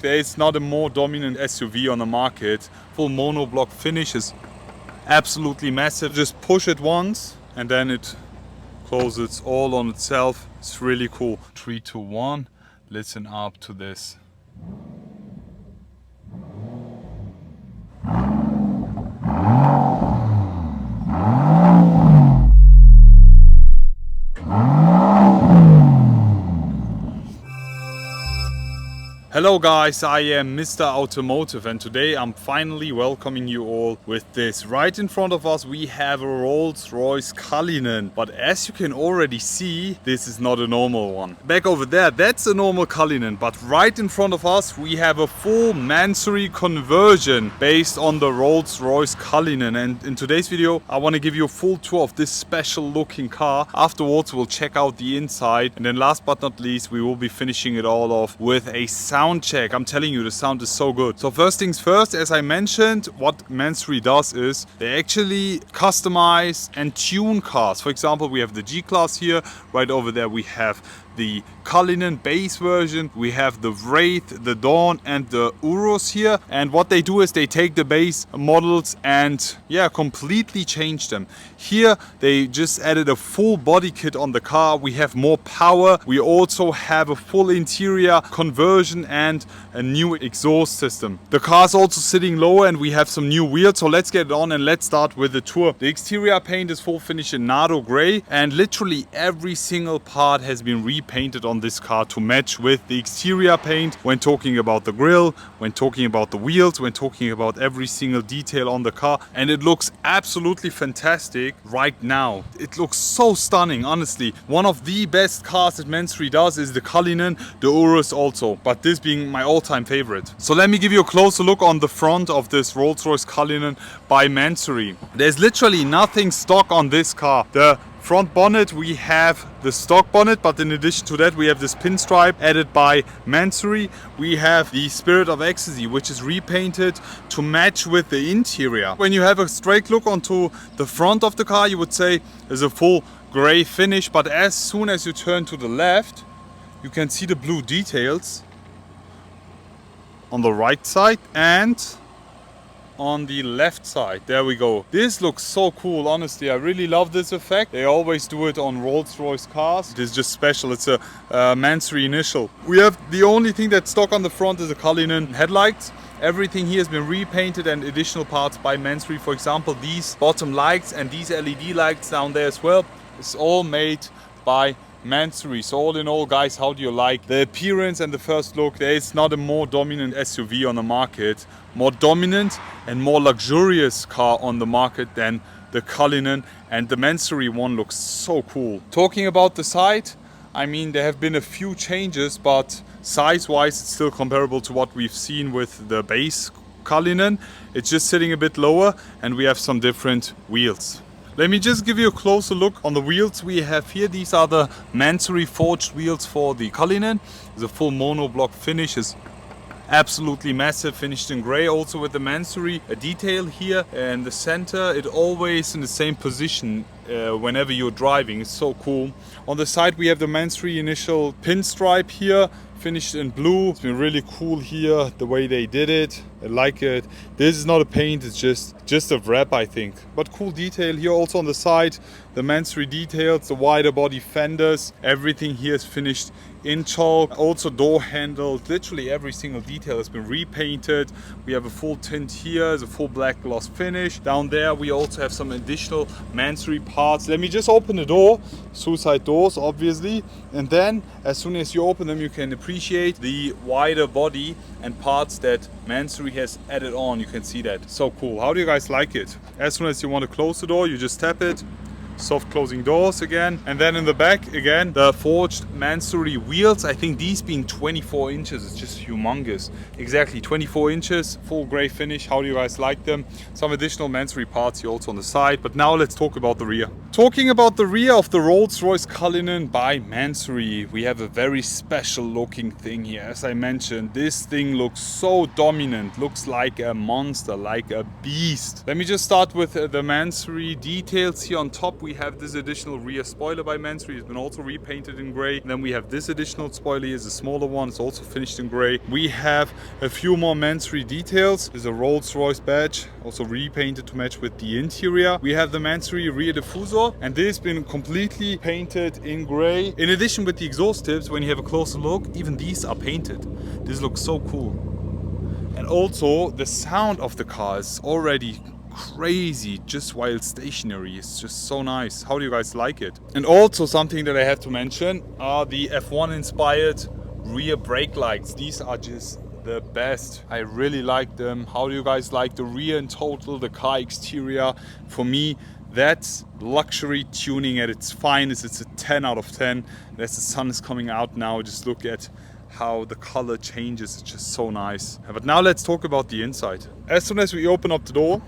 There is not a more dominant SUV on the market. Full monoblock finish is absolutely massive. Just push it once and then it closes all on itself. It's really cool. 3, 2, 1. Listen up to this. Hello guys, I am Mr. Automotive and today I'm finally welcoming you all with this. Right in front of us we have a Rolls-Royce Cullinan, but as you can already see, this is not a normal one. Back over there, that's a normal Cullinan, but right in front of us we have a full Mansory Conversion based on the Rolls-Royce Cullinan, and in today's video I want to give you a full tour of this special looking car. Afterwards we'll check out the inside, and then last but not least we will be finishing it all off with a sound check. I'm telling you, the sound is so good. So first things first, as I mentioned, what Mansory does is they actually customize and tune cars. For example, we have the G-Class here. Right over there we have the Cullinan base version, we have the Wraith, the Dawn and the Urus here, and what they do is they take the base models and completely change them. Here they just added a full body kit on the car. We have more power, we also have a full interior conversion and a new exhaust system. The car is also sitting lower and we have some new wheels, so let's get it on and let's start with the tour. The exterior paint is full finish in Nardo-Grey, and literally every single part has been repainted on this car to match with the exterior paint. When talking about the grille, when talking about the wheels, when talking about every single detail on the car, and it looks absolutely fantastic right now. It looks so stunning, honestly. One of the best cars that Mansory does is the Cullinan, the Urus also, but this being my all-time favorite. So let me give you a closer look on the front of this Rolls-Royce Cullinan by Mansory. There's literally nothing stock on this car. The front bonnet, we have the stock bonnet, but in addition to that we have this pinstripe added by Mansory. We have the Spirit of Ecstasy, which is repainted to match with the interior. When you have a straight look onto the front of the car, you would say there's a full grey finish, but as soon as you turn to the left you can see the blue details on the right side and on the left side. There we go. This looks so cool, honestly. I really love this effect. They always do it on Rolls-Royce cars. It is just special. It's a Mansory initial. We have the only thing that's stock on the front is a Cullinan headlights. Everything here has been repainted and additional parts by Mansory. For example, these bottom lights and these LED lights down there as well. It's all made by Mansory. So all in all, guys, how do you like the appearance and the first look? There is not a more dominant SUV on the market, more dominant and more luxurious car on the market than the Cullinan, and the Mansory one looks so cool. Talking about the side, I mean, there have been a few changes, but size-wise it's still comparable to what we've seen with the base Cullinan. It's just sitting a bit lower and we have some different wheels. Let me just give you a closer look on the wheels we have here. These are the Mansory forged wheels for the Cullinan. It's a full monoblock finish. Is absolutely massive, finished in grey, also with the Mansory detail here in the center. It always in the same position whenever you're driving. It's so cool. On the side we have the Mansory initial pinstripe here, finished in blue. It's been really cool here the way they did it. I like it. This is not a paint, it's just a wrap, I think. But cool detail here also on the side. The Mansory details, the wider body fenders, everything here is finished in chalk. Also door handles, literally every single detail has been repainted. We have a full tint here, it's a full black gloss finish. Down there we also have some additional Mansory parts. Let me just open the door. Suicide doors, obviously. And then as soon as you open them you can appreciate the wider body and parts that Mansory has added on. You can see that. So cool. How do you guys like it? As soon as you want to close the door, you just tap it. Soft closing doors again, and then in the back again the forged Mansory wheels. I think these being 24 inches, it's just humongous. Exactly 24 inches, full grey finish. How do you guys like them? Some additional Mansory parts here also on the side. But now let's talk about the rear. Talking about the rear of the Rolls-Royce Cullinan by Mansory, we have a very special looking thing here. As I mentioned, this thing looks so dominant, looks like a monster, like a beast. Let me just start with the Mansory details here on top. we have this additional rear spoiler by Mansory. It's been also repainted in grey. And then we have this additional spoiler here, is a smaller one. It's also finished in grey. We have a few more Mansory details. There's a Rolls-Royce badge, also repainted to match with the interior. We have the Mansory rear diffuser, and this has been completely painted in grey. In addition, with the exhaust tips, when you have a closer look, even these are painted. This looks so cool. And also, the sound of the car is already crazy just while stationary. It's just so nice. How do you guys like it? And also something that I have to mention are the F1 inspired rear brake lights. These are just the best. I really like them. How do you guys like the rear in total, the car exterior? For me, that's luxury tuning at its finest. It's a 10 out of 10. As the sun is coming out now, just look at how the color changes. It's just so nice. But now let's talk about the inside. As soon as we open up the door,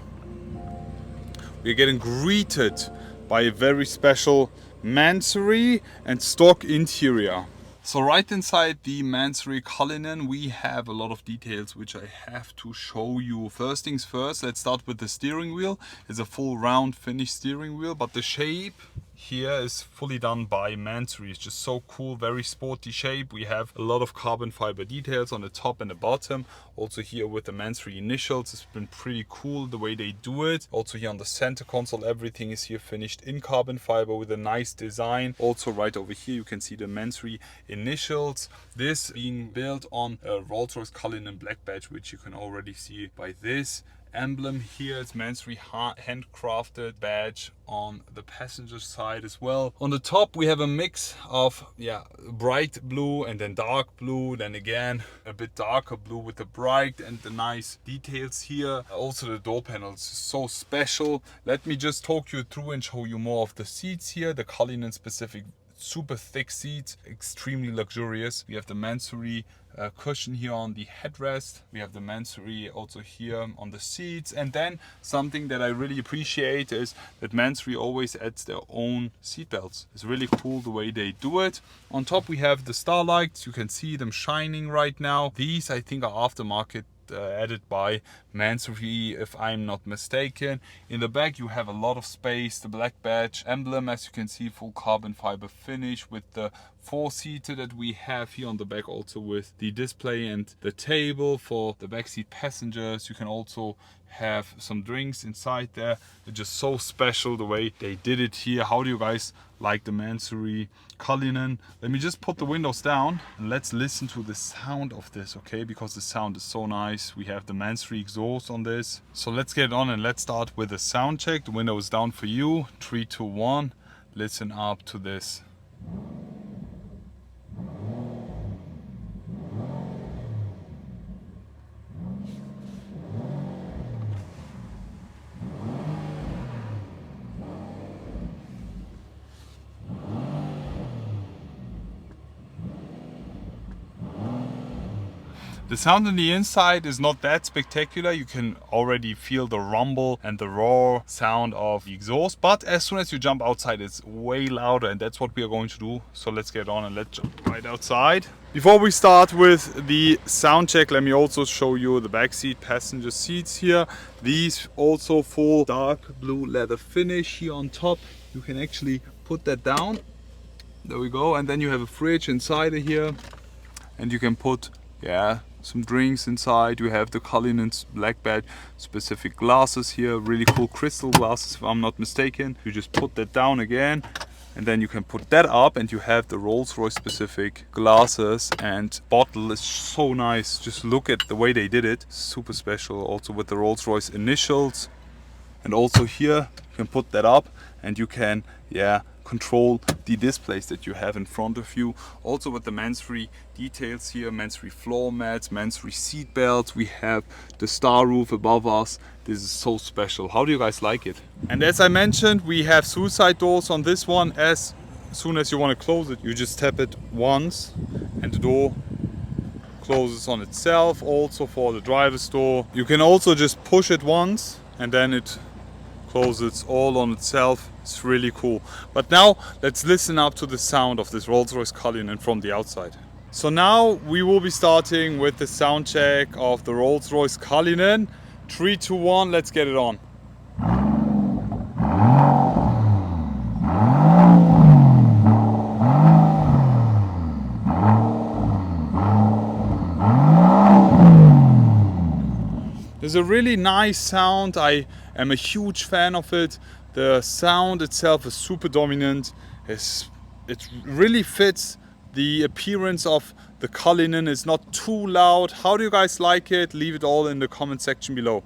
we're getting greeted by a very special Mansory and stock interior. So right inside the Mansory Cullinan, we have a lot of details which I have to show you. First things first, let's start with the steering wheel. It's a full round finished steering wheel, but the shape here is fully done by Mansory. It's just so cool, very sporty shape. We have a lot of carbon fiber details on the top and the bottom. Also here with the Mansory initials, it's been pretty cool the way they do it. Also here on the center console, everything is here finished in carbon fiber with a nice design. Also right over here you can see the Mansory initials. This being built on a Rolls-Royce Cullinan black badge, which you can already see by this emblem here. It's Mansory handcrafted badge on the passenger side as well. On the top we have a mix of bright blue and then dark blue, then again a bit darker blue with the bright and the nice details here. Also the door panels, so special. Let me just talk you through and show you more of the seats here. The Cullinan specific super thick seats, extremely luxurious. We have the Mansory cushion here on the headrest. We have the Mansory also here on the seats. And then something that I really appreciate is that Mansory always adds their own seat belts. It's really cool the way they do it. On top we have the starlights. You can see them shining right now. These I think are aftermarket added by Mansory, if I'm not mistaken. In the back you have a lot of space. The black badge emblem, as you can see, full carbon fiber finish with the four-seater that we have here on the back, also with the display and the table for the backseat passengers. You can also have some drinks inside there. It's just so special the way they did it here. How do you guys like the Mansory Cullinan? Let me just put the windows down and let's listen to the sound of this, okay? Because the sound is so nice. We have the Mansory exhaust on this. So let's get on and let's start with the sound check. The window is down for you. 3, 2, 1. Listen up to this. The sound on the inside is not that spectacular. You can already feel the rumble and the raw sound of the exhaust, but as soon as you jump outside it's way louder, and that's what we are going to do. So let's get on and let's jump right outside. Before we start with the sound check, let me also show you the backseat passenger seats here. These also full dark blue leather finish here on top. You can actually put that down. There we go. And then you have a fridge inside of here, and you can put some drinks inside. You have the Cullinan's black badge specific glasses here, really cool crystal glasses if I'm not mistaken. You just put that down again, and then you can put that up and you have the Rolls-Royce specific glasses and bottle. Is so nice. Just look at the way they did it. Super special, also with the Rolls-Royce initials. And also here you can put that up and you can control the displays that you have in front of you. Also with the Mansory details here, Mansory floor mats, Mansory seat belts. We have the star roof above us. This is so special. How do you guys like it? And as I mentioned, we have suicide doors on this one. As soon as you want to close it, you just tap it once and the door closes on itself. Also for the driver's door, you can also just push it once and then it closes all on itself. It's really cool. But now let's listen up to the sound of this Rolls-Royce Cullinan from the outside. So now we will be starting with the sound check of the Rolls-Royce Cullinan. 3, 2, 1, let's get it on. There's a really nice sound. I am a huge fan of it. The sound itself is super dominant. It really fits the appearance of the Cullinan. It's not too loud. How do you guys like it? Leave it all in the comment section below.